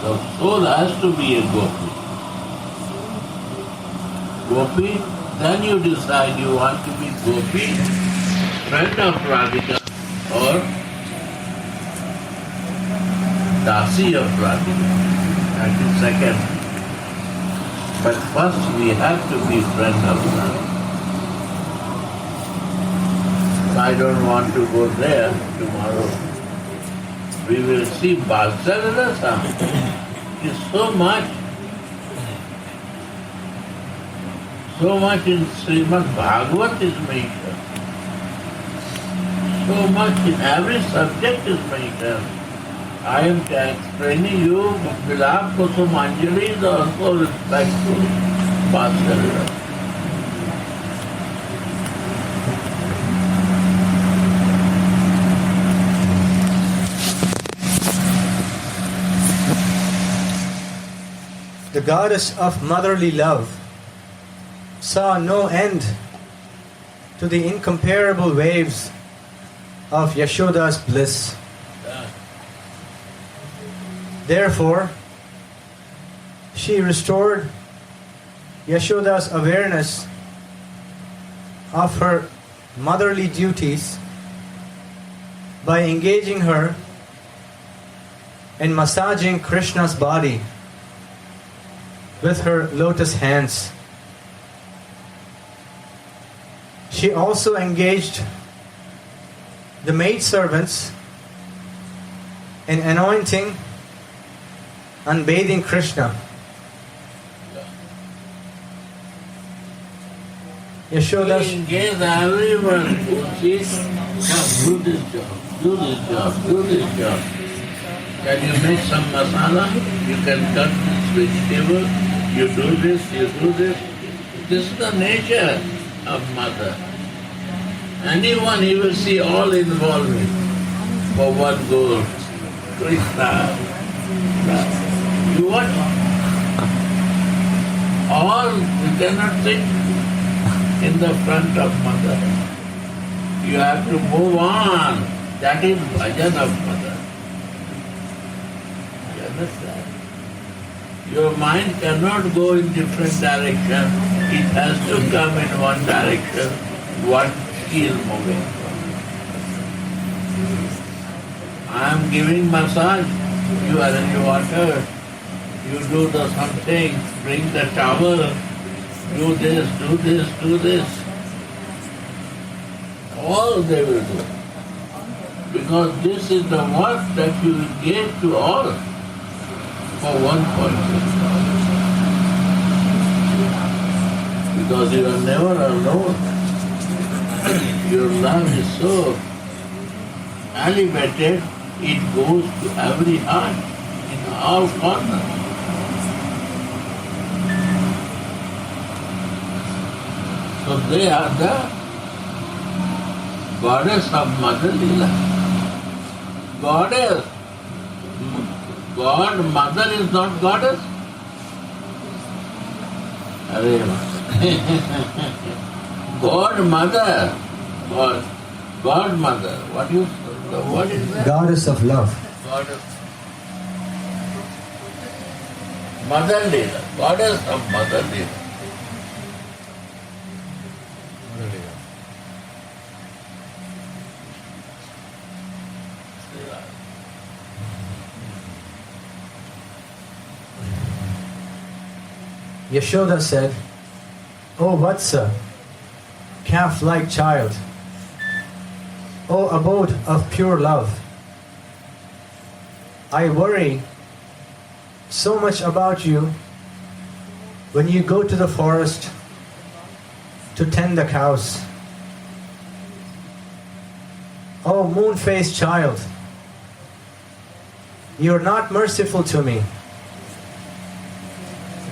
The soul has to be a Gopi. Gopi, then you decide you want to be Gopi, friend of Radhika, or Dasi of Radhika. That is second. But first we have to be friend of Radhika. I don't want to go there tomorrow. We will see Vatsalya Rasa is so much in Srimad Bhagavat is mentioned. So much in every subject is mentioned. I am explaining you, Vilapa Kusumanjali is also respectful Vatsalya. The goddess of motherly love saw no end to the incomparable waves of Yashoda's bliss. Therefore, she restored Yashoda's awareness of her motherly duties by engaging her in massaging Krishna's body with her lotus hands. She also engaged the maidservants in anointing and bathing Krishna. Yashoda's She engaged everyone. She said, do this job, do this job, do this job. Can you make some masala? You can cut this vegetable. You do this, you do this. This is the nature of mother. Anyone you will see all involvement for one goal. Krishna. You watch. All you cannot sit in the front of mother. You have to move on. That is bhajan of mother. You understand? Your mind cannot go in different direction. It has to come in one direction, what she is moving from. I am giving massage, you arrange water, you do the something, bring the towel, do this, do this, do this. All they will do. Because this is the work that you gave to all. For one person. Because you are never alone. Your love is so elevated, it goes to every heart, in all corners. So they are the goddess of Mother Lila. Goddess. God, mother is not goddess? God, mother. God, mother. What is that? Goddess of love. Goddess. Mother Leela. Goddess of Mother Leela. Yashoda said, "O Vatsa, calf-like child, O abode of pure love, I worry so much about you when you go to the forest to tend the cows. O moon-faced child, you are not merciful to me.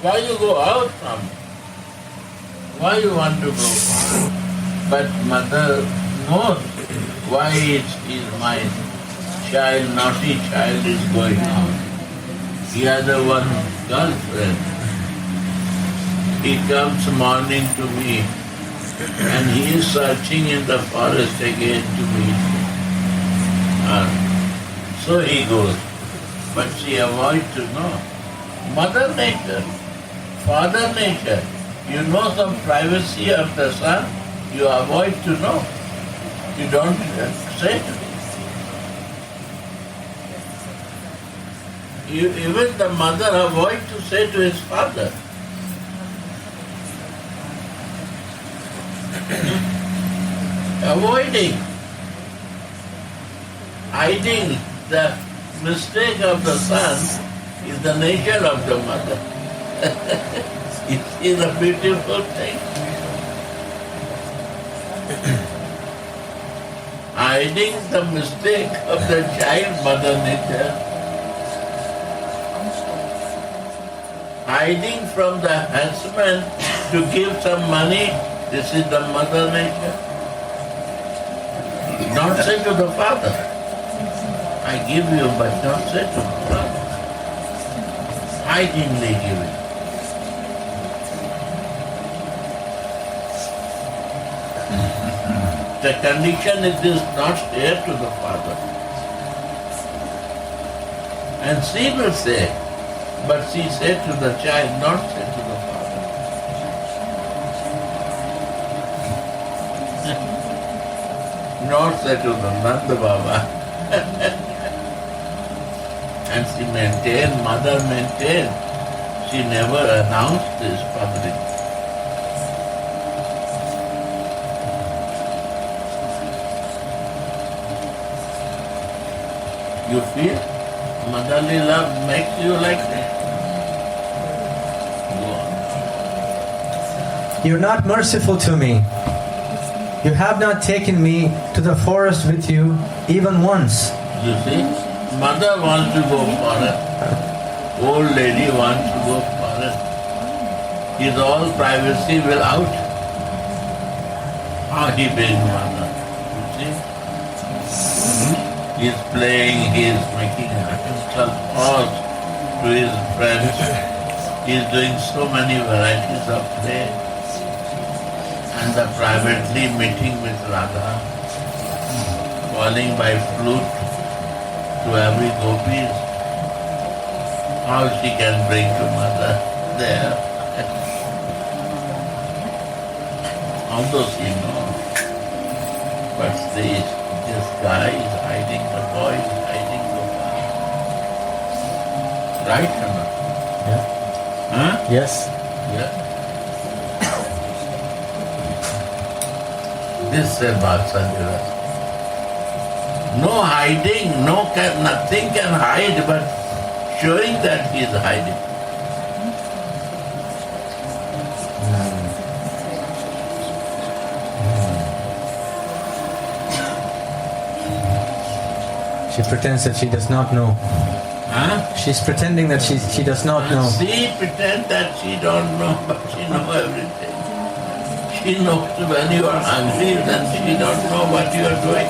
Why you go out from? Why you want to go? But mother knows why is my child, naughty child is going out. He has a one girlfriend. He comes morning to me and he is searching in the forest again to meet me. So he goes. But she avoids to know. Mother nature, father nature, you know some privacy of the son, you avoid to know. You don't say to me. Even the mother avoids to say to his father. Avoiding, hiding the mistake of the son is the nature of the mother. It is a beautiful thing. Hiding the mistake of the child, mother nature. Hiding from the husband to give some money, this is the mother nature. Not say to the father, I give you, but not say to the father. Hidingly giving. The condition is not share to the father. And she will say, but she said to the child, not say to the father. Not say to the Nanda Baba. And she maintained, mother maintained. She never announced this publicly. You feel motherly love makes you like that? Go on. You're not merciful to me. You have not taken me to the forest with you even once. You see, mother wants to go forest. Old lady wants to go forest. His all privacy will out. How he being mother? You see? He is playing, he is making himself false to his friends. He is doing so many varieties of play. And the privately meeting with Radha, calling by flute to every gopis. How she can bring to mother there? Although she knows. But this guy is hiding, the boy is hiding Gopal. Right or not? Yeah. Huh? Yes. Yeah. This is Vatsalya. No hiding, nothing can hide, but showing that he is hiding. She pretends that she does not know. Huh? She's pretending that she does not know. She pretends that she don't know, but she knows everything. She knows when you are hungry, then she don't know what you are doing.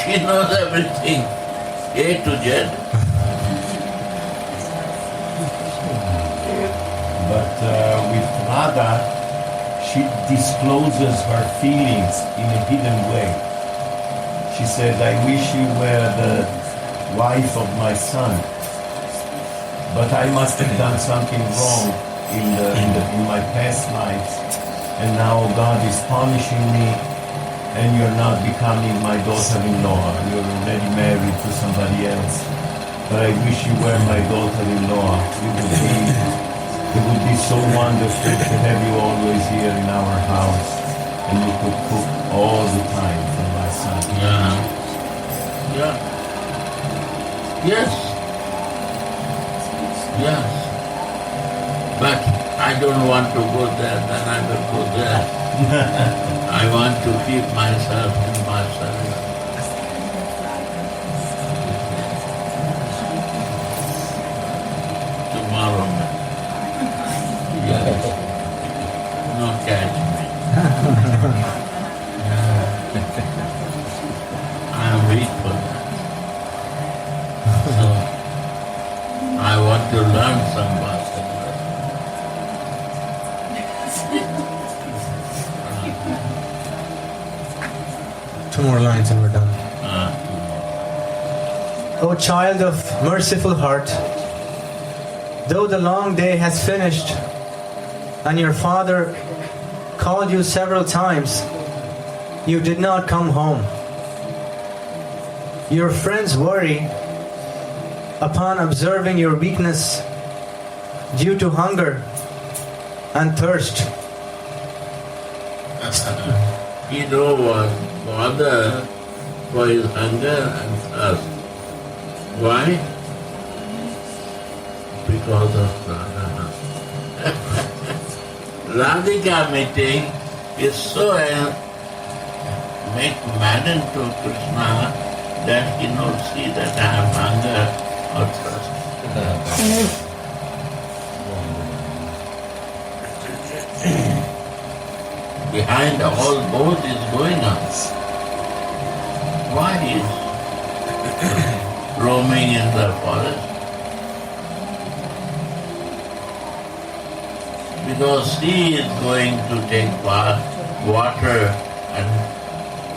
She knows everything, A to Z. But with Radha, she discloses her feelings in a hidden way. She said, I wish you were the wife of my son, but I must have done something wrong in my past lives, and now God is punishing me, and you're not becoming my daughter-in-law. You're already married to somebody else. But I wish you were my daughter-in-law. It would be so wonderful to have you always here in our house, and you could cook all the time for my son. Yeah. Yes. But I don't want to go there, then I will go there. I want to keep myself in Vatsalya. Tomorrow, yes. No catch me. I am weak for that. So, I want to learn some Vatsalya. 2 more lines and we're done. O child of merciful heart, though the long day has finished and your father called you several times, you did not come home. Your friends worry upon observing your weakness due to hunger and thirst. He don't want bother for his hunger and thirst. Why? Because of Radha. Radhika meeting is so make madden to Krishna that he not see that I have hunger or thirst. Behind all both is going on. Why is roaming in the forest? Because she is going to take water and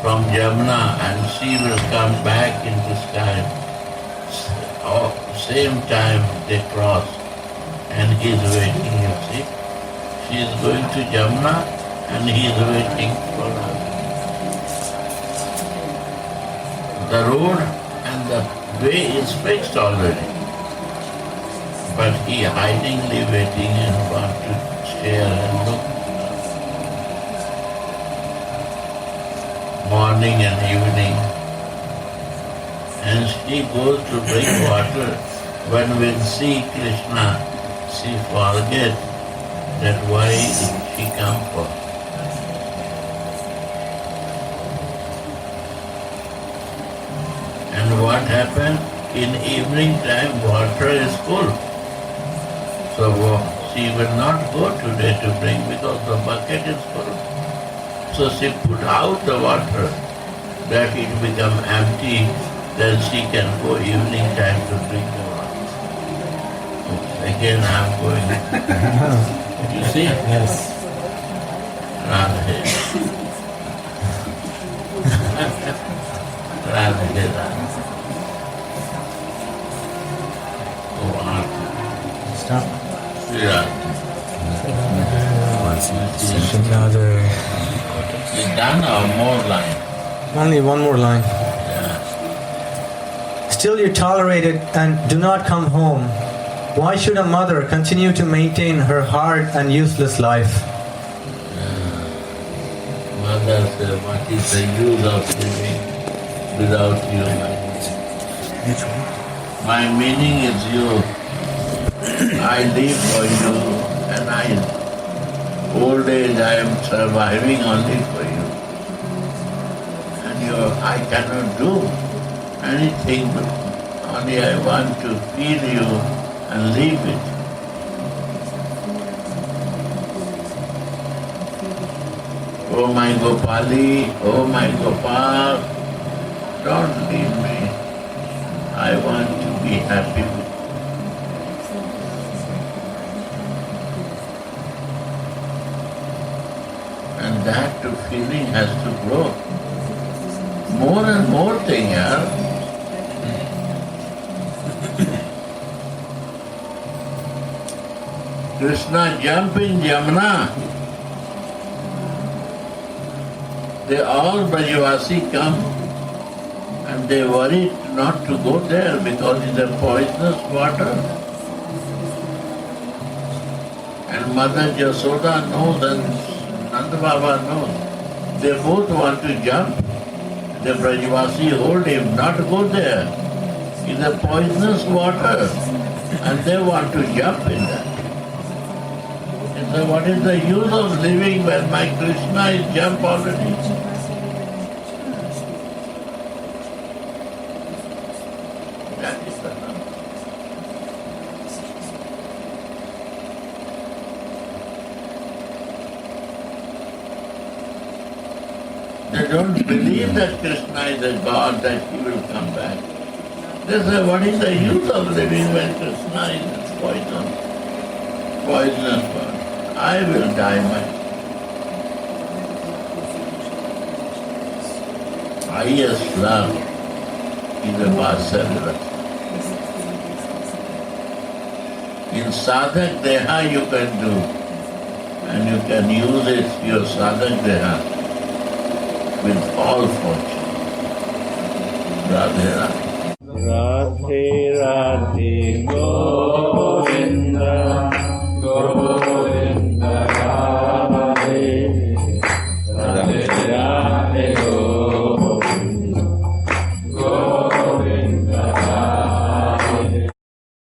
from Jamuna, and she will come back into sky. Same time they cross, and he is waiting, you see. She is going to Jamuna, and he is waiting for her. The road and the way is fixed already, but he hidingly waiting and want to stare and look. Morning and evening, and she goes to bring water. When we see Krishna, she forget that why she come for. And what happened? In evening time, water is full. So she will not go today to bring because the bucket is full. So she put out the water that it become empty, then she can go evening time to drink the water. Again I am going. You see? Yes. Radhe. Radhe, Radhe. Oh, Arti. Stop. Radhe. Is done or more line? Only 1 more line. Yeah. Still you tolerate it and do not come home. Why should a mother continue to maintain her hard and useless life? Mother said, what is the use of living without you? My meaning is you. I live for you, and old age I am surviving only for you. And I cannot do anything, but only I want to feel you and leave it. Oh my Gopali, oh my Gopal, don't leave me. I want to be happy with you. And that feeling has to grow. More and more thing, yeah. Krishna jump in Yamuna. They all Brajavasi come and they worry not to go there because it's a poisonous water. And Mother Yasoda knows and Nanda Baba knows. They both want to jump. The Brajavasi hold him, not go there. It's a poisonous water and they want to jump in that. So what is the use of living when my Krishna is jump already? That is the number. They don't believe that Krishna is a God, that he will come back. They say, what is the use of living when Krishna is poisonous God? I will die myself. Highest love is a Vatsalya. In sadhak deha you can do, and you can use it, your sadhak deha, with all fortune. Radhe Radhe.